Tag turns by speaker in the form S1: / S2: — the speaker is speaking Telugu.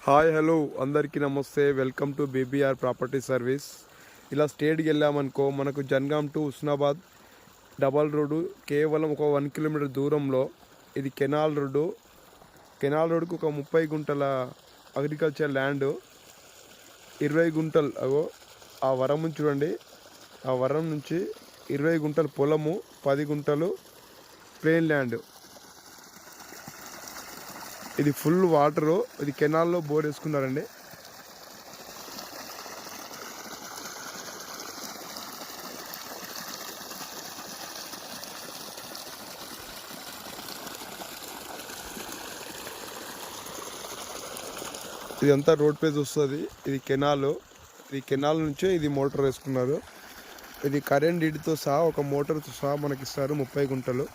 S1: హాయ్ హలో అందరికీ నమస్తే. Welcome to BBR property service. ఇలా స్టేట్కి వెళ్ళామనుకో మనకు Jangaon to Husnabad double road కేవలం ఒక 1 కిలోమీటర్ దూరంలో. ఇది కెనాల్ రోడ్డు. కెనాల్ రోడ్డుకు ఒక 30 గుంటల అగ్రికల్చర్ ల్యాండ్, 20 గుంటలు అగో ఆ వరం చూడండి. ఆ వరం నుంచి 20 గుంటల పొలము, 10 గుంటలు ప్లేన్ ల్యాండ్. ఇది ఫుల్ వాటరు. ఇది కెనాల్లో బోర్ వేసుకున్నారండి. ఇదంతా రోడ్ పేజ్ వస్తుంది. ఇది కెనాల్. ఇది కెనాల్ నుంచే ఇది మోటార్ వేసుకున్నారు. ఇది కరెంట్ నీటితో సహా ఒక మోటార్తో సహా మనకి ఇస్తారు 30 గుంటలు.